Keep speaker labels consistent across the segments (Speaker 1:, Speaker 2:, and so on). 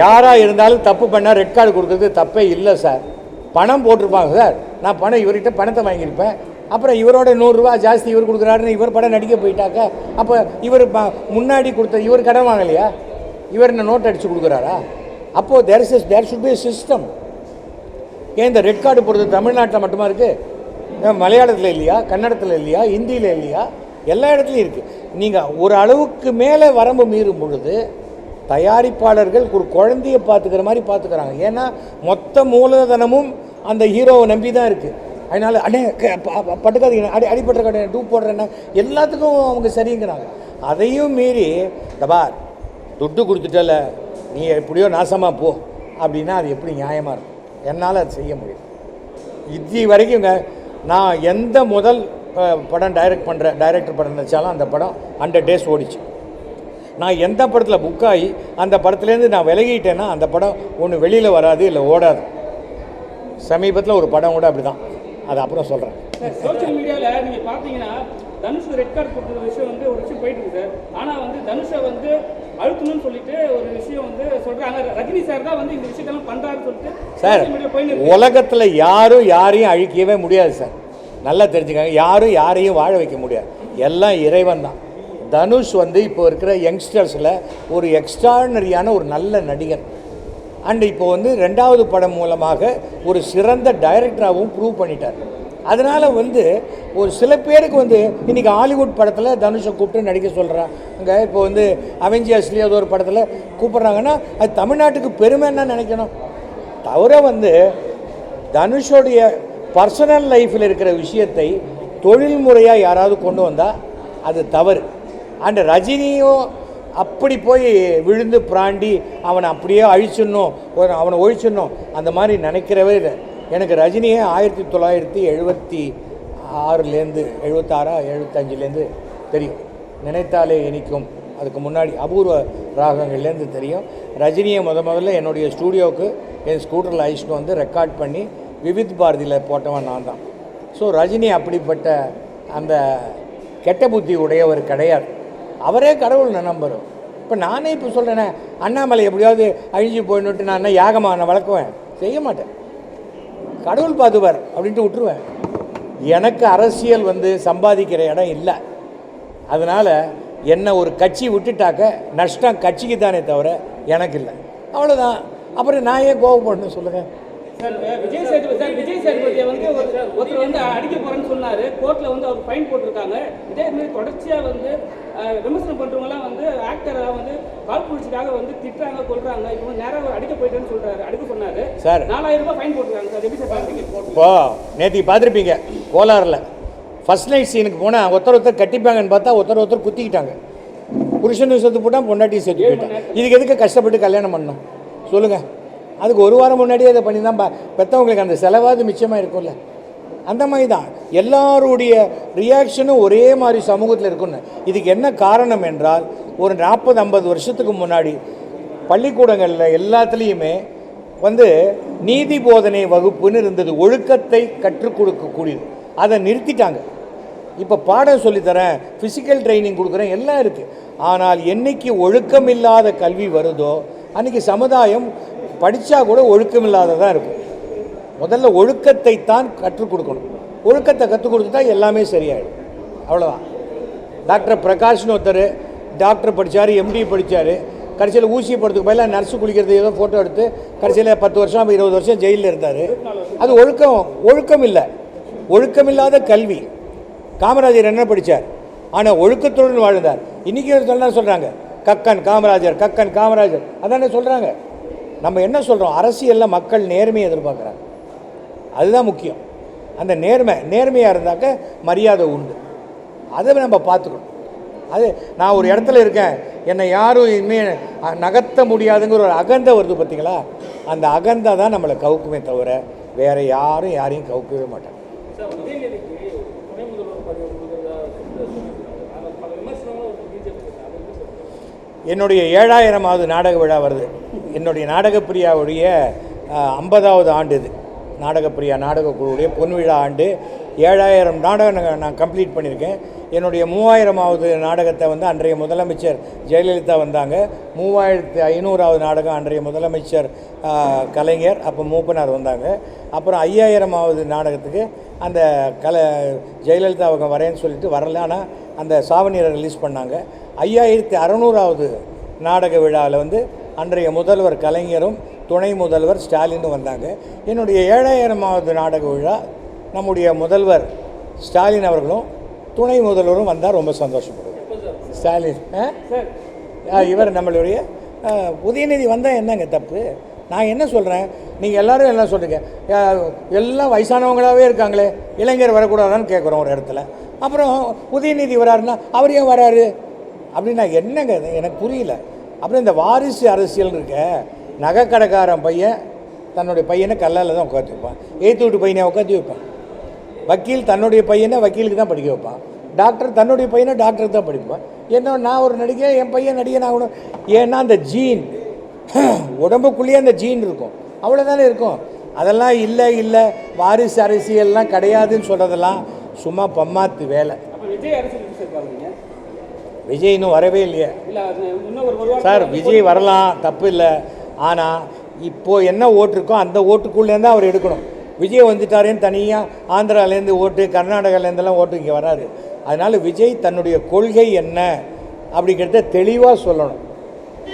Speaker 1: யாராக இருந்தாலும் தப்பு பண்ணால் ரெட் கார்டு கொடுக்குறது தப்பே இல்லை சார். பணம் போட்டிருப்பாங்க சார். நான் பணம் இவர்கிட்ட பணத்தை வாங்கியிருப்பேன். அப்புறம் இவரோட 100 ரூபா ஜாஸ்தி இவர் கொடுக்குறாருன்னு இவர் படம் நடிக்க போயிட்டாக்க அப்போ இவர் முன்னாடி கொடுத்த இவர் கடன் வாங்கலையா? இவர் என்ன நோட் அடித்து கொடுக்குறாரா? அப்போது தேர் ஷுட் பி சிஸ்டம். ஏன் இந்த ரெட் கார்டு போடுறது தமிழ்நாட்டில் மட்டுமா இருக்குது? மலையாளத்தில் இல்லையா? கன்னடத்தில் இல்லையா? ஹிந்தியில் இல்லையா? எல்லா இடத்துலையும் இருக்குது. நீங்கள் ஒரு அளவுக்கு மேலே வரம்பு மீறும் பொழுது தயாரிப்பாளர்கள் ஒரு குழந்தையை பார்த்துக்கிற மாதிரி பார்த்துக்கிறாங்க. ஏன்னா மொத்த மூலதனமும் அந்த ஹீரோவை நம்பி தான் இருக்குது. அதனால் அடே பட்டுக்காதீங்க, அடிப்பட்ட கடை டூப் போடுறேன்னா எல்லாத்துக்கும் அவங்க சரிங்கிறாங்க. அதையும் மீறி தபார் துட்டு கொடுத்துட்டல நீ எப்படியோ நாசமாக போ அப்படின்னா அது எப்படி நியாயமாக இருக்கும்? என்னால் அது செய்ய முடியும். இது வரைக்குங்க நான் எந்த முதல் படம் டைரக்டர் படம் நினச்சாலும் அந்த படம் 100 days ஓடிச்சு. நான் எந்த படத்தில் புக்காகி அந்த படத்துலேருந்து நான் விலகிட்டேன்னா அந்த படம் ஒன்று வெளியில் வராது, இல்லை ஓடாது. சமீபத்தில் ஒரு படம் கூட அப்படி தான். அது அப்புறம் சொல்கிறேன்.
Speaker 2: சோஷியல் மீடியாவில் நீங்கள் பார்த்தீங்கன்னா தனுஷ் ரெட் கார்டு கொடுக்குற விஷயம் ஒரு விஷயம் போயிட்டு இருக்கு சார். ஆனால் தனுஷை அழுத்தணும்னு சொல்லிட்டு ஒரு விஷயம் சொல்கிறாங்க. ரஜினி சார் தான் இந்த விஷயத்தெல்லாம் பண்ணுறாருன்னு சொல்லிட்டு
Speaker 1: சார், உலகத்தில் யாரும் யாரையும் அழிக்கவே முடியாது சார். நல்லா தெரிஞ்சுக்காங்க. யாரும் யாரையும் வாழ வைக்க முடியாது. எல்லாம் இறைவன் தான். தனுஷ் இப்போ இருக்கிற யங்ஸ்டர்ஸில் ஒரு எக்ஸ்ட்ரானரியான ஒரு நல்ல நடிகன். அண்ட் இப்போ 2வது படம் மூலமாக ஒரு சிறந்த டைரக்டராகவும் ப்ரூவ் பண்ணிட்டார். அதனால் ஒரு சில பேருக்கு இன்றைக்கி ஹாலிவுட் படத்தில் தனுஷை கூப்பிட்டு நடிக்க சொல்கிறாங்க. இப்போ அவெஞ்சர்ஸ்லேயே அது ஒரு படத்தில் கூப்பிட்றாங்கன்னா அது தமிழ்நாட்டுக்கு பெருமைன்னா நினைக்கணும். தவிர தனுஷோடைய பர்சனல் லைஃப்பில் இருக்கிற விஷயத்தை தொழில்முறையாக யாராவது கொண்டு வந்தால் அது தவறு. அண்ட் ரஜினியும் அப்படி போய் விழுந்து பிராண்டி அவனை அப்படியே அழிச்சிடணும், அவனை ஒழிச்சிடணும் அந்த மாதிரி நினைக்கிறவே இல்லை. எனக்கு ரஜினியே 1976 75 தெரியும். நினைத்தாலே இனிக்கும், அதுக்கு முன்னாடி அபூர்வ ராகங்கள்லேருந்து தெரியும். ரஜினியை முதல்ல என்னுடைய ஸ்டூடியோவுக்கு என் ஸ்கூட்டரில் அழிச்சிட்டு ரெக்கார்ட் பண்ணி விவித் பாரதியில் போட்டவன் நான் தான். ஸோ ரஜினி அப்படிப்பட்ட அந்த கெட்ட புத்தி உடையவர் கிடையாது. அவரே கடவுள் நம்புகிறோம். இப்போ நானே இப்போ சொல்கிறேனே, அண்ணாமலை எப்படியாவது அழிஞ்சு போயின்னுட்டு நான் என்ன யாகமாக நான் வளர்க்குவேன்? செய்ய மாட்டேன். கடவுள் பார்த்துவார் அப்படின்ட்டு விட்டுருவேன். எனக்கு அரசியல் சம்பாதிக்கிற இடம் இல்லை. அதனால் என்னை ஒரு கட்சி விட்டுட்டாக்க நஷ்டம் கட்சிக்கு தானே தவிர எனக்கு இல்லை. அவ்வளோதான். அப்புறம் நான் ஏன் கோவப்படணும் சொல்லுங்கள்?
Speaker 2: விஜய் சேதுபதியை ஒருத்தர் அடிக்க போறேன்னு சொன்னாரு. கோர்ட்ல அவர் ஃபைன் போட்டிருக்காங்க. இதே மாதிரி தொடர்ச்சியா விமர்சனம் பண்றவங்கலாம் ஆக்டரை காழ்ப்புணர்ச்சிக்காக திட்டுறாங்க, கொள்றாங்க. இப்போ நேரம் அடிக்க போயிட்டேன்னு சொல்றாரு, அடிக்க சொன்னாரு
Speaker 1: சார்.
Speaker 2: 4000 ரூபாய் ஃபைன் போட்டிருக்காங்க சார். எப்படி சார் பாத்தீங்க?
Speaker 1: இப்போ நேற்று பார்த்துருப்பீங்க கோலாரில் ஃபர்ஸ்ட் நைட் சீனுக்கு போனால் ஒருத்தர் கட்டிப்பாங்கன்னு பார்த்தா ஒருத்தர் குத்திக்கிட்டாங்க. புருஷனும் செத்து போட்டான், பொண்டாட்டியும் செத்து போயிட்டான். இதுக்கு எதுக்கு கஷ்டப்பட்டு கல்யாணம் பண்ணணும் சொல்லுங்கள்? அதுக்கு ஒரு வாரம் முன்னாடியே அதை பண்ணி தான் பெற்றவங்களுக்கு அந்த செலவாவது மிச்சமாக இருக்கும்ல. அந்த மாதிரி தான் எல்லாருடைய ரியாக்ஷனும் ஒரே மாதிரி சமூகத்தில் இருக்குன்னு. இதுக்கு என்ன காரணம் என்றால், ஒரு 40-50 வருஷத்துக்கு முன்னாடி பள்ளிக்கூடங்களில் எல்லாத்துலேயுமே நீதி போதனை வகுப்புன்னு இருந்தது. ஒழுக்கத்தை கற்றுக் கொடுக்கக்கூடியது. அதை நிறுத்திட்டாங்க. இப்போ பாடம் சொல்லித்தரேன், ஃபிசிக்கல் ட்ரைனிங் கொடுக்குறேன், எல்லாம் இருக்குது. ஆனால் என்றைக்கு ஒழுக்கம் இல்லாத கல்வி வருதோ அன்றைக்கி சமுதாயம் படித்தா கூட ஒழுக்கமில்லாததான் இருக்கும். முதல்ல ஒழுக்கத்தை தான் கற்றுக் கொடுக்கணும். ஒழுக்கத்தை கற்றுக் கொடுத்துட்டா எல்லாமே சரியாயிடும். அவ்வளோதான். டாக்டர் பிரகாஷ்னு ஒருத்தர் டாக்டர் படித்தார், எம்டி படித்தார். கடைசியில் ஊசி போடுறதுக்கு பதிலாக நர்ஸு குளிக்கிறது ஏதோ ஃபோட்டோ எடுத்து கடைசியில் 10 வருஷம் 20 வருஷம் ஜெயிலில் இருந்தார். அது ஒழுக்கம் இல்லை. ஒழுக்கமில்லாத கல்வி. காமராஜர் என்ன படித்தார்? ஆனால் ஒழுக்கத்துடன் வாழ்ந்தார். இன்றைக்கி சொன்னால் சொல்கிறாங்க கக்கன் காமராஜர் அதானே சொல்கிறாங்க. நம்ம என்ன சொல்கிறோம்? அரசியலில் மக்கள் நேர்மையை எதிர்பார்க்குறாங்க. அதுதான் முக்கியம். அந்த நேர்மையாக இருந்தாக்க மரியாதை உண்டு. அதை நம்ம பார்த்துக்கணும். அது நான் ஒரு இடத்துல இருக்கேன், என்னை யாரும் இனிமேல் நகர்த்த முடியாதுங்கிற ஒரு அகந்தை வருது பார்த்தீங்களா? அந்த அகந்தை தான் நம்மளை கவுக்குமே தவிர வேறு யாரையும் கவுக்கவே மாட்டாங்க. என்னுடைய 7000வது நாடக விழா வருது. என்னுடைய நாடகப்பிரியாவுடைய 50வது ஆண்டு இது. நாடகப்பிரியா நாடக குழுவுடைய பொன்விழா ஆண்டு. 7000 நாடகம் நான் கம்ப்ளீட் பண்ணியிருக்கேன். என்னுடைய 3000வது நாடகத்தை வந்து அன்றைய முதலமைச்சர் ஜெயலலிதா வந்தாங்க. 3500வது நாடகம் அன்றைய முதலமைச்சர் கலைஞர் அப்போ மூப்பனார் வந்தாங்க. அப்புறம் 5000வது நாடகத்துக்கு அந்த ஜெயலலிதா அவங்க வரேன்னு சொல்லிட்டு வரல. ஆனால் அந்த சாவணியரை ரிலீஸ் பண்ணாங்க. 5600வது நாடக விழாவில் வந்து அன்றைய முதல்வர் கலைஞரும் துணை முதல்வர் ஸ்டாலினும் வந்தாங்க. என்னுடைய 7000வது நாடக விழா நம்முடைய முதல்வர் ஸ்டாலின் அவர்களும் துணை முதல்வரும் வந்தால் ரொம்ப சந்தோஷப்படுவோம். ஸ்டாலின் இவர் நம்மளுடைய உதயநிதி வந்தால் என்னங்க தப்பு? நான் என்ன சொல்கிறேன், நீங்கள் எல்லோரும் என்ன சொல்கிறீங்க, எல்லாம் வயசானவங்களாகவே இருக்காங்களே, இளைஞர் வரக்கூடாதான்னு கேட்குறோம் ஒரு இடத்துல. அப்புறம் உதயநிதி வராருன்னா அவர் ஏன் வராரு அப்படின்னா என்னங்க எனக்கு புரியல. அப்புறம் இந்த வாரிசு அரசியல் இருக்க, நகைக்கடைக்காரன் பையன் தன்னுடைய பையனை கல்லால் தான் உட்காந்து வைப்பான், எய்த்து வீட்டு பையனை உட்காந்து வைப்பான். வக்கீல் தன்னுடைய பையனை வக்கீலுக்கு தான் படிக்க வைப்பான். டாக்டர் தன்னுடைய பையனை டாக்டருக்கு தான் படிப்பான். என்ன நான் ஒரு நடிகை, என் பையன் நடிகன் ஆகணும். ஏன்னா அந்த ஜீன் உடம்புக்குள்ளேயே அந்த ஜீன் இருக்கும், அவ்வளோதானே இருக்கும். அதெல்லாம் இல்லை வாரிசு அரசியல்லாம் கிடையாதுன்னு சொல்கிறதெல்லாம் சும்மா பம்மாத்து வேலை. விஜய் இன்னும் வரவே இல்லையே சார். விஜய் வரலாம், தப்பு இல்லை. ஆனால் இப்போது என்ன ஓட்டு இருக்கோ அந்த ஓட்டுக்குள்ளேருந்து அவர் எடுக்கணும். விஜய் வந்துட்டாரேன்னு தனியாக ஆந்திராலேருந்து ஓட்டு, கர்நாடகாலேருந்துலாம் ஓட்டு இங்கே வராது. அதனால் விஜய் தன்னுடைய கொள்கை என்ன அப்படிங்கிறத தெளிவாக சொல்லணும்.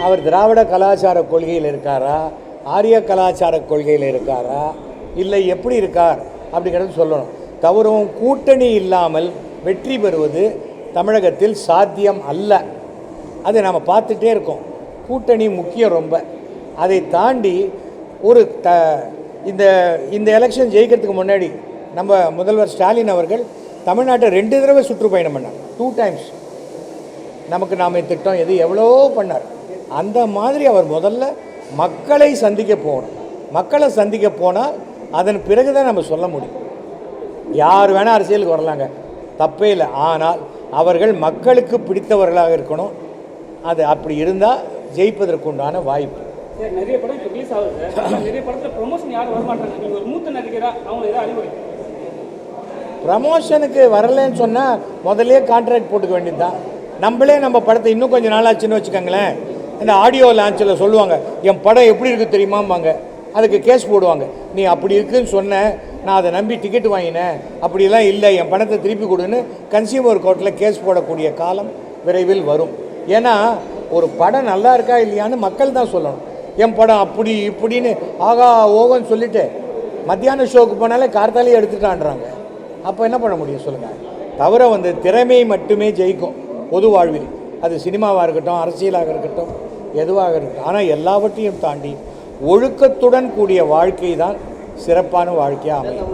Speaker 1: அவர் திராவிட கலாச்சார கொள்கையில் இருக்காரா, ஆரிய கலாச்சார கொள்கையில் இருக்காரா, இல்லை எப்படி இருக்கார் அப்படிங்கிறது சொல்லணும். தவறும் கூட்டணி இல்லாமல் வெற்றி பெறுவது தமிழகத்தில் சாத்தியம் அல்ல. அதை நாம் பார்த்துட்டே இருக்கோம். கூட்டணி முக்கியம் ரொம்ப. அதை தாண்டி ஒரு இந்த எலெக்ஷன் ஜெயிக்கிறதுக்கு முன்னாடி நம்ம முதல்வர் ஸ்டாலின் அவர்கள் தமிழ்நாட்டை 2 தடவை சுற்றுப்பயணம் பண்ணார், 2 டைம்ஸ். நமக்கு நாம திட்டம் எது எவ்வளோ பண்ணார். அந்த மாதிரி அவர் முதல்ல மக்களை சந்திக்க போகணும். மக்களை சந்திக்க போனால் அதன் பிறகு தான் நம்ம சொல்ல முடியும். யார் வேணால் அரசியலுக்கு வரலாங்க, தப்பே இல்லை. ஆனால் அவர்கள் மக்களுக்கு பிடித்தவர்களாக இருக்கணும். அது அப்படி இருந்தால் ஜெயிப்பதற்குண்டான வாய்ப்பு.
Speaker 2: நிறைய படம் இப்போ ரிலீஸ் ஆகுது, நிறைய படத்தில் ப்ரொமோஷன் யாரும் வரமாட்டாங்க. நீங்கள் ஒரு மூத்த நடிகராக அவங்க ஏதாவது அறிவுரை?
Speaker 1: ப்ரமோஷனுக்கு வரலன்னு சொன்னால் முதலே கான்ட்ராக்ட் போட்டுக்க வேண்டியது தான். நம்மளே நம்ம படத்தை இன்னும் கொஞ்சம் நாளாச்சுன்னு வச்சுக்கோங்களேன், இந்த ஆடியோ லான்ச்சில் சொல்லுவாங்க என் படம் எப்படி இருக்குது தெரியுமாம்பாங்க. அதுக்கு கேஸ் போடுவாங்க. நீ அப்படி இருக்குன்னு சொன்ன, நான் அதை நம்பி டிக்கெட் வாங்கினேன், அப்படிலாம் இல்லை, என் பணத்தை திருப்பி கொடுன்னு கன்சியூமர் கோர்ட்டில் கேஸ் போடக்கூடிய காலம் விரைவில் வரும். ஏன்னா ஒரு படம் நல்லா இருக்கா இல்லையான்னு மக்கள் தான் சொல்லணும். என் படம் அப்படி இப்படின்னு ஆகா ஓகோன்னு சொல்லிவிட்டு மத்தியான ஷோக்கு போனாலே கார்த்தாலே எடுத்துட்டான்றாங்க. அப்போ என்ன பண்ண முடியும் சொல்லுங்கள்? தவிர வந்து திறமை மட்டுமே ஜெயிக்கும் பொது வாழ்வில். அது சினிமாவாக இருக்கட்டும், அரசியலாக இருக்கட்டும், எதுவாக இருக்கட்டும். ஆனால் எல்லாவற்றையும் தாண்டி ஒழுக்கத்துடன் கூடிய வாழ்க்கை தான் சிறப்பான வாழ்க்கையாக அமையும்.